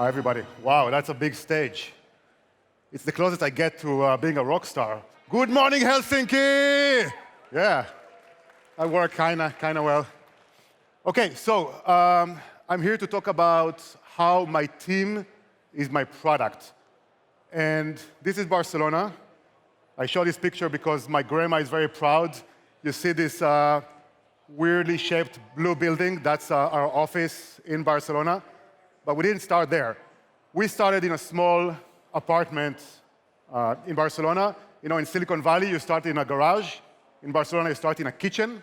Everybody. Wow, that's a big stage. It's the closest I get to being a rock star. Good morning, Helsinki! Yeah, I work kind of well. Okay, so I'm here to talk about how my team is my product. And this is Barcelona. I show this picture because my grandma is very proud. You see this weirdly shaped blue building. That's our office in Barcelona. But we didn't start there. We started in a small apartment in Barcelona. You know, in Silicon Valley, you start in a garage. In Barcelona, you start in a kitchen.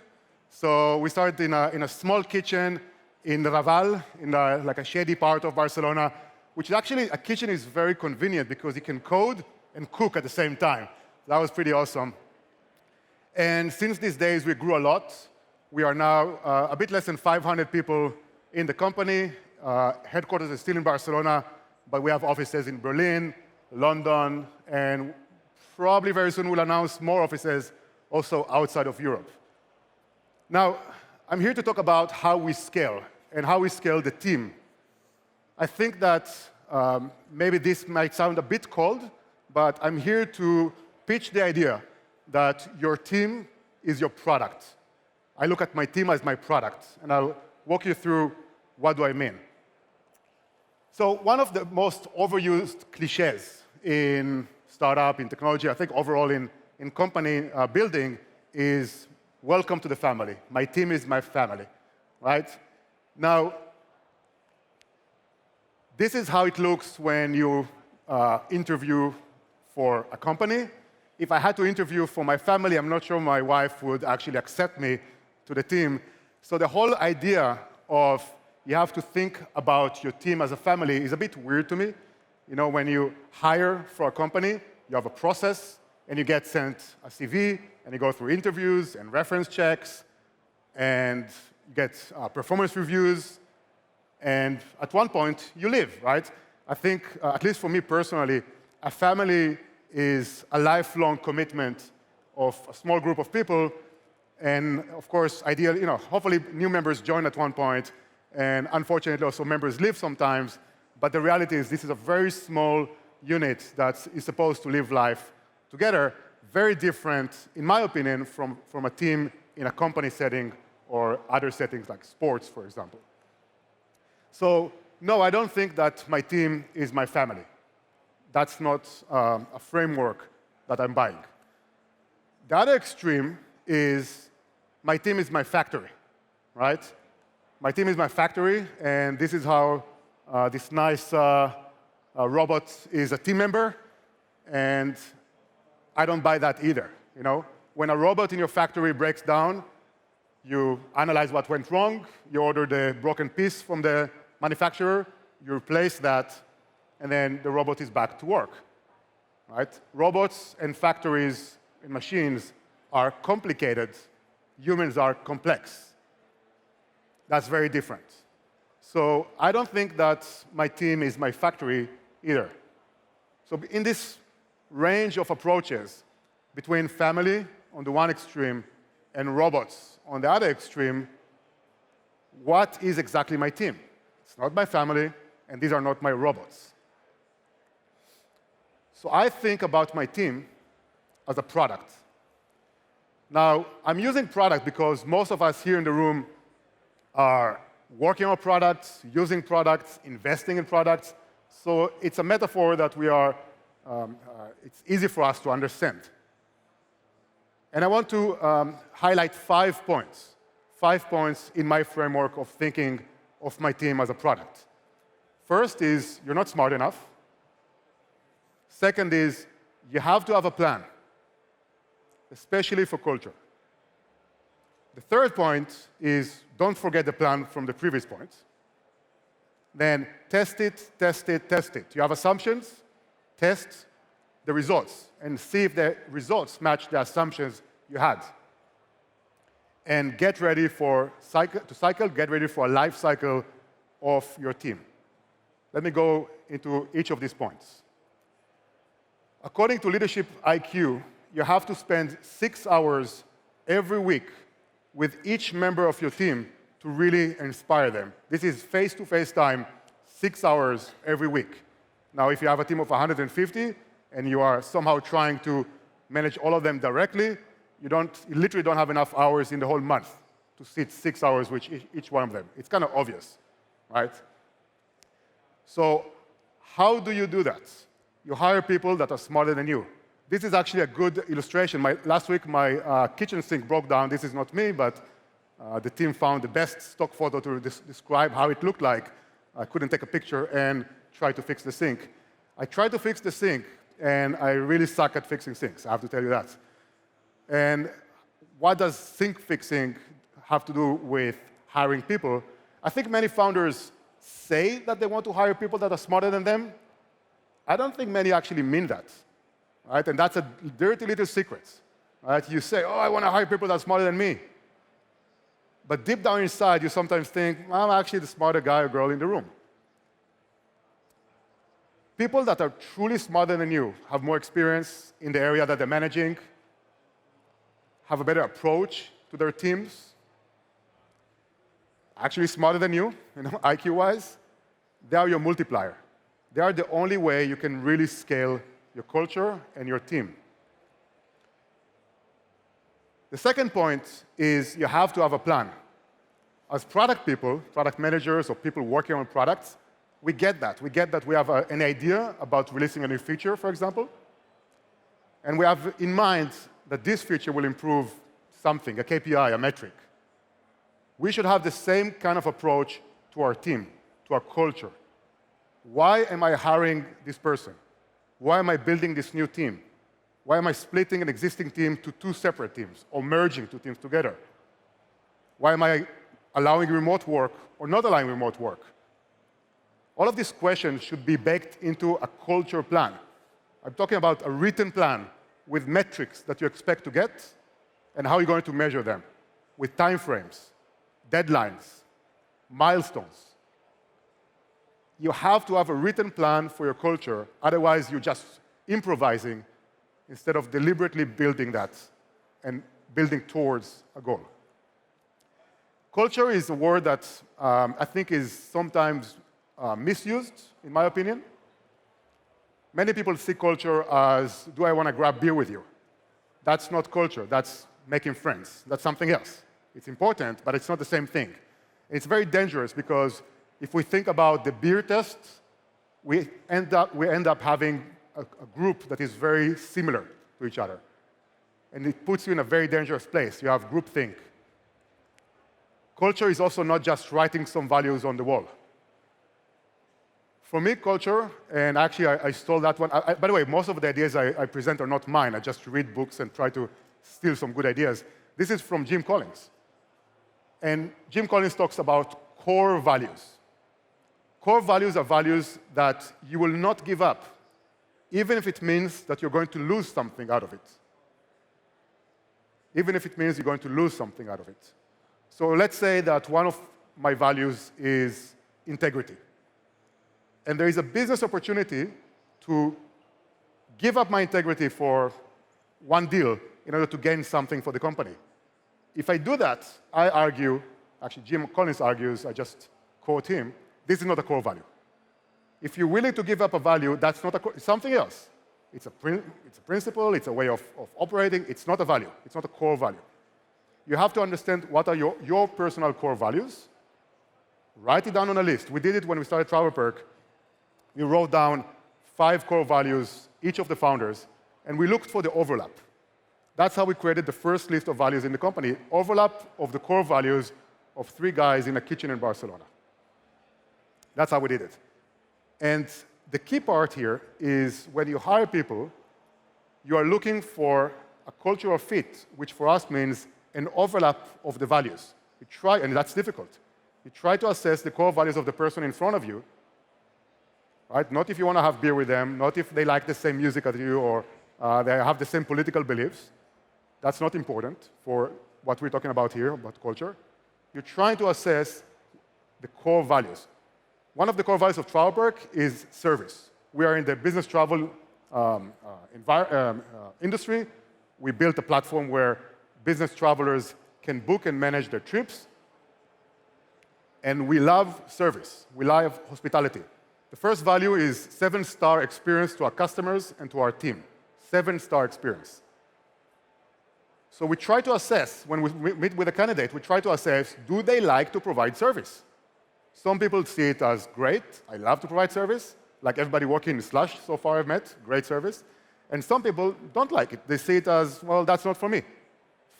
So we started in a small kitchen in Raval, in like a shady part of Barcelona, which is actually, a kitchen is very convenient because you can code and cook at the same time. That was pretty awesome. And since these days, we grew a lot. We are now a bit less than 500 people in the company. Headquarters is still in Barcelona, but we have offices in Berlin, London, and probably very soon we'll announce more offices also outside of Europe. Now, I'm here to talk about how we scale and how we scale the team. I think that maybe this might sound a bit cold, but I'm here to pitch the idea that your team is your product. I look at my team as my product, and I'll walk you through what do I mean. So one of the most overused cliches in startup, in technology, I think overall in company building is welcome to the family. My team is my family, right? Now, this is how it looks when you interview for a company. If I had to interview for my family, I'm not sure my wife would actually accept me to the team. So the whole idea of you have to think about your team as a family is a bit weird to me. You know, when you hire for a company, you have a process, and you get sent a CV, and you go through interviews and reference checks, and you get performance reviews, and at one point, you leave, right? I think, at least for me personally, a family is a lifelong commitment of a small group of people, and of course, ideally, you know, hopefully new members join at one point, and unfortunately also members leave sometimes, but the reality is this is a very small unit that is supposed to live life together, very different, in my opinion, from a team in a company setting or other settings like sports, for example. So, no, I don't think that my team is my family. That's not a framework that I'm buying. The other extreme is my team is my factory, right? My team is my factory, and this is how this nice robot is a team member, and I don't buy that either. You know, when a robot in your factory breaks down, you analyze what went wrong, you order the broken piece from the manufacturer, you replace that, and then the robot is back to work, right? Robots and factories and machines are complicated. Humans are complex. That's very different. So I don't think that my team is my factory either. So in this range of approaches between family on the one extreme and robots on the other extreme, what is exactly my team? It's not my family, and these are not my robots. So I think about my team as a product. Now, I'm using product because most of us here in the room are working on products, using products, investing in products. So it's a metaphor that we are, it's easy for us to understand. And I want to highlight 5 points. 5 points in my framework of thinking of my team as a product. First is, you're not smart enough. Second is, you have to have a plan, especially for culture. The third point is, don't forget the plan from the previous point. Then test it, test it, test it. You have assumptions, test the results, and see if the results match the assumptions you had. And get ready for get ready for a life cycle of your team. Let me go into each of these points. According to Leadership IQ, you have to spend 6 hours every week with each member of your team to really inspire them. This is face-to-face time, 6 hours every week. Now, if you have a team of 150 and you are somehow trying to manage all of them directly, you literally don't have enough hours in the whole month to sit 6 hours with each one of them. It's kind of obvious, right? So how do you do that? You hire people that are smarter than you. This is actually a good illustration. Last week, my kitchen sink broke down. This is not me, but the team found the best stock photo to describe how it looked like. I couldn't take a picture and try to fix the sink. I tried to fix the sink, and I really suck at fixing sinks, I have to tell you that. And what does sink fixing have to do with hiring people? I think many founders say that they want to hire people that are smarter than them. I don't think many actually mean that, right? And that's a dirty little secret, right? You say, oh, I want to hire people that are smarter than me. But deep down inside, you sometimes think, I'm actually the smarter guy or girl in the room. People that are truly smarter than you have more experience in the area that they're managing, have a better approach to their teams, actually smarter than you, IQ-wise. They are your multiplier. They are the only way you can really scale your culture and your team. The second point is you have to have a plan. As product people, product managers, or people working on products, we get that. We get that we have an idea about releasing a new feature, for example, and we have in mind that this feature will improve something, a KPI, a metric. We should have the same kind of approach to our team, to our culture. Why am I hiring this person? Why am I building this new team? Why am I splitting an existing team to 2 separate teams or merging 2 teams together? Why am I allowing remote work or not allowing remote work? All of these questions should be baked into a culture plan. I'm talking about a written plan with metrics that you expect to get and how you're going to measure them, with timeframes, deadlines, milestones. You have to have a written plan for your culture, otherwise you're just improvising instead of deliberately building that and building towards a goal. Culture is a word that I think is sometimes misused, in my opinion. Many people see culture as, do I want to grab beer with you? That's not culture, that's making friends. That's something else. It's important, but it's not the same thing. It's very dangerous because if we think about the beer test, we end up having a group that is very similar to each other. And it puts you in a very dangerous place. You have groupthink. Culture is also not just writing some values on the wall. For me, culture, and actually I stole that one. By the way, most of the ideas I present are not mine. I just read books and try to steal some good ideas. This is from Jim Collins. And Jim Collins talks about core values. Core values are values that you will not give up, even if it means that you're going to lose something out of it. Even if it means you're going to lose something out of it. So let's say that one of my values is integrity. And there is a business opportunity to give up my integrity for one deal in order to gain something for the company. If I do that, I argue, actually Jim Collins argues, I just quote him, this is not a core value. If you're willing to give up a value, that's not it's something else. It's a principle, it's a way of operating, it's not a value, it's not a core value. You have to understand what are your personal core values. Write it down on a list. We did it when we started TravelPerk. We wrote down 5 core values, each of the founders, and we looked for the overlap. That's how we created the first list of values in the company, overlap of the core values of 3 guys in a kitchen in Barcelona. That's how we did it. And the key part here is when you hire people, you are looking for a cultural fit, which for us means an overlap of the values. You try, and that's difficult. You try to assess the core values of the person in front of you, right? Not if you want to have beer with them, not if they like the same music as you or they have the same political beliefs. That's not important for what we're talking about here, about culture. You're trying to assess the core values. One of the core values of TravelPerk is service. We are in the business travel industry. We built a platform where business travelers can book and manage their trips. And we love service. We love hospitality. The first value is 7-star experience to our customers and to our team. 7-star experience. So we try to assess, when we meet with a candidate, we try to assess, do they like to provide service? Some people see it as great, I love to provide service, like everybody working in Slush so far I've met, great service. And some people don't like it. They see it as, well, that's not for me.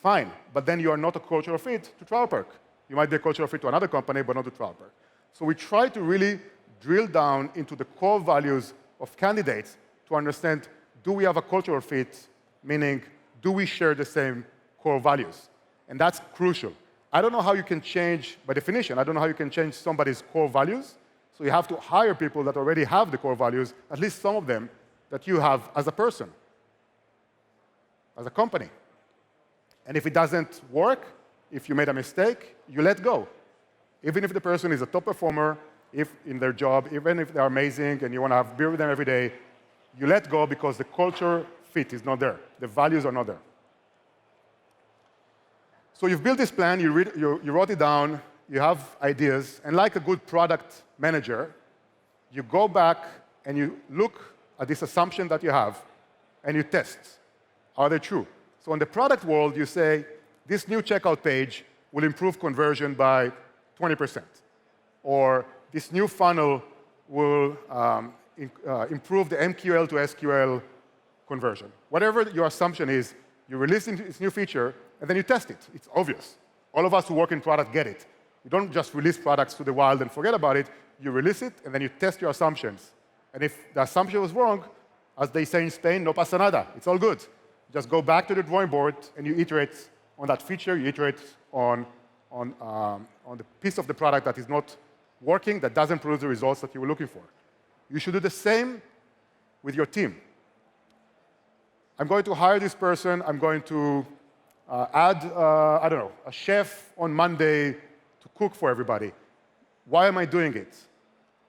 Fine, but then you are not a cultural fit to TravelPerk. You might be a cultural fit to another company, but not to TravelPerk. So we try to really drill down into the core values of candidates to understand, do we have a cultural fit, meaning, do we share the same core values? And that's crucial. I don't know how you can change, by definition, I don't know how you can change somebody's core values. So you have to hire people that already have the core values, at least some of them, that you have as a person, as a company. And if it doesn't work, if you made a mistake, you let go. Even if the person is a top performer, if in their job, even if they're amazing and you want to have beer with them every day, you let go because the culture fit is not there. The values are not there. So you've built this plan, you wrote it down, you have ideas, and like a good product manager, you go back and you look at this assumption that you have, and you test. Are they true? So in the product world, you say, this new checkout page will improve conversion by 20%. Or this new funnel will improve the MQL to SQL conversion. Whatever your assumption is, you release this new feature, and then you test it. It's obvious. All of us who work in product get it. You don't just release products to the wild and forget about it. You release it, and then you test your assumptions. And if the assumption was wrong, as they say in Spain, no pasa nada. It's all good. Just go back to the drawing board, and you iterate on that feature. You iterate on the piece of the product that is not working, that doesn't produce the results that you were looking for. You should do the same with your team. I'm going to hire this person. I'm going to add, I don't know, a chef on Monday to cook for everybody. Why am I doing it?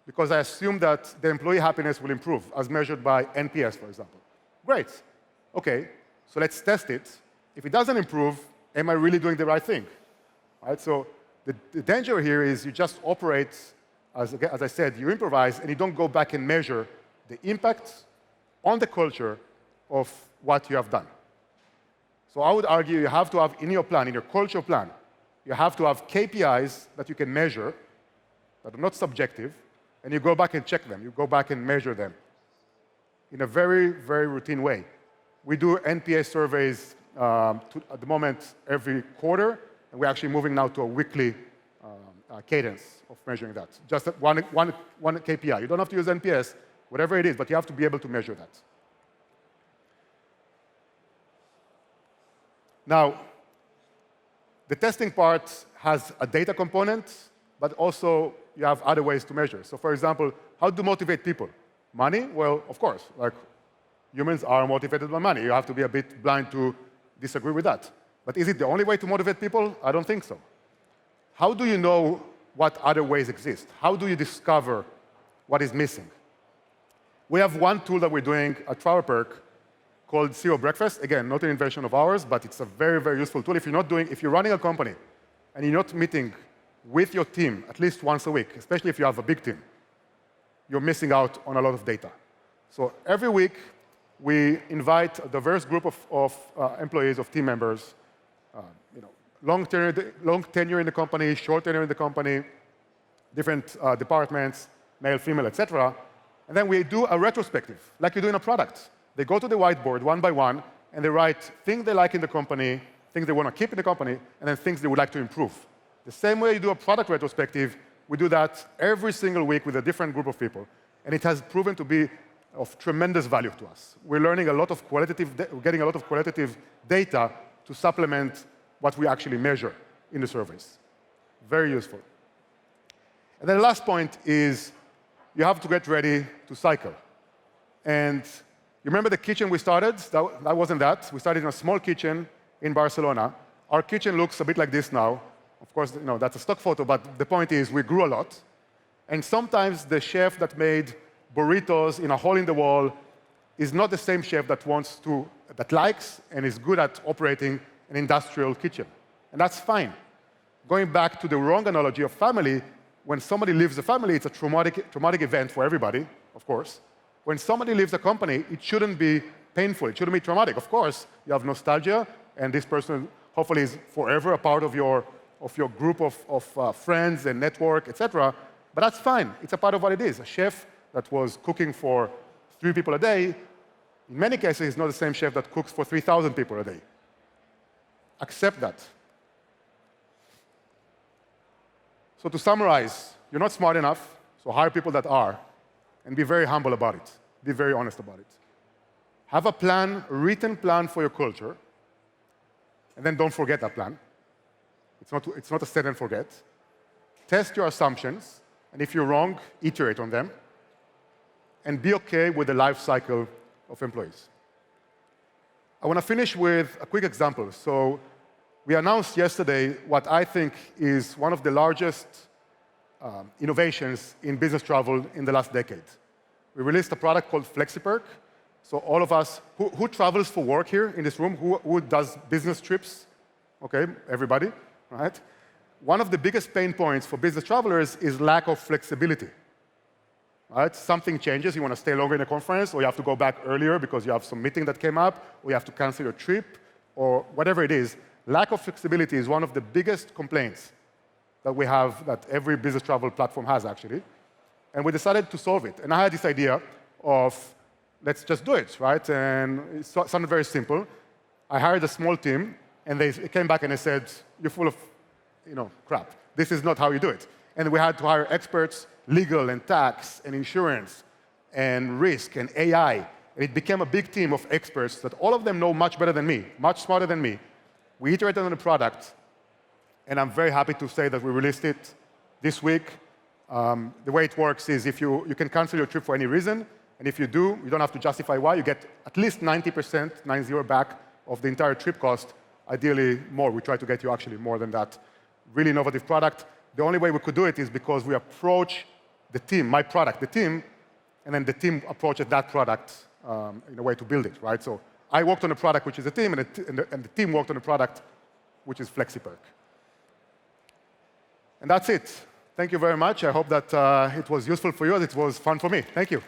Because I assume that the employee happiness will improve, as measured by NPS, for example. Great. OK, so let's test it. If it doesn't improve, am I really doing the right thing? Right? So the danger here is you just operate, as I said, you improvise, and you don't go back and measure the impact on the culture of what you have done. So I would argue you have to have in your plan, in your culture plan, you have to have KPIs that you can measure, that are not subjective, and you go back and check them. You go back and measure them in a very, very routine way. We do NPS surveys at the moment every quarter, and we're actually moving now to a weekly cadence of measuring that. Just one KPI. You don't have to use NPS, whatever it is, but you have to be able to measure that. Now, the testing part has a data component, but also you have other ways to measure. So for example, how to motivate people? Money? Well, of course. Like, humans are motivated by money. You have to be a bit blind to disagree with that. But is it the only way to motivate people? I don't think so. How do you know what other ways exist? How do you discover what is missing? We have one tool that we're doing at TravelPerk called CoBreakfast. Again, not an invention of ours, but it's a very, very useful tool. If you're running a company and you're not meeting with your team at least once a week, especially if you have a big team, you're missing out on a lot of data. So every week, we invite a diverse group of employees, of team members, long tenure in the company, short tenure in the company, different departments, male, female, etc. And then we do a retrospective, like you do in a product. They go to the whiteboard one by one, and they write things they like in the company, things they want to keep in the company, and then things they would like to improve. The same way you do a product retrospective, we do that every single week with a different group of people. And it has proven to be of tremendous value to us. We're learning a lot of getting a lot of qualitative data to supplement what we actually measure in the surveys. Very useful. And then the last point is you have to get ready to cycle. And you remember the kitchen we started? That wasn't that. We started in a small kitchen in Barcelona. Our kitchen looks a bit like this now. Of course, that's a stock photo, but the point is we grew a lot. And sometimes the chef that made burritos in a hole in the wall is not the same chef that likes and is good at operating an industrial kitchen. And that's fine. Going back to the wrong analogy of family, when somebody leaves the family, it's a traumatic event for everybody, of course. When somebody leaves a company, it shouldn't be painful. It shouldn't be traumatic. Of course, you have nostalgia, and this person hopefully is forever a part of your group of friends and network, etc. But that's fine. It's a part of what it is. A chef that was cooking for 3 people a day, in many cases, is not the same chef that cooks for 3,000 people a day. Accept that. So to summarize, you're not smart enough, so hire people that are, and be very humble about it. Be very honest about it. Have a plan, a written plan for your culture, and then don't forget that plan. It's not a set and forget. Test your assumptions, and if you're wrong, iterate on them, and be okay with the life cycle of employees. I want to finish with a quick example. So we announced yesterday what I think is one of the largest innovations in business travel in the last decade. We released a product called FlexiPerk. So all of us, who travels for work here in this room? Who does business trips? Okay, everybody, right? One of the biggest pain points for business travelers is lack of flexibility. Right? Something changes, you want to stay longer in a conference, or you have to go back earlier because you have some meeting that came up, or you have to cancel your trip, or whatever it is. Lack of flexibility is one of the biggest complaints that we have, that every business travel platform has, actually. And we decided to solve it. And I had this idea of, let's just do it, right? And it sounded very simple. I hired a small team, and they came back and they said, you're full of crap. This is not how you do it. And we had to hire experts, legal and tax and insurance and risk and AI. And it became a big team of experts that all of them know much better than me, much smarter than me. We iterated on the product, and I'm very happy to say that we released it this week. The way it works is if you can cancel your trip for any reason, and if you do, you don't have to justify why. You get at least 90%, 90 back of the entire trip cost, ideally more. We try to get you actually more than that. Really innovative product. The only way we could do it is because we approach the team, my product, the team, and then the team approaches that product in a way to build it, right? So I worked on a product which is a team, and the team worked on a product which is FlexiPerk. And that's it. Thank you very much. I hope that it was useful for you, and it was fun for me. Thank you.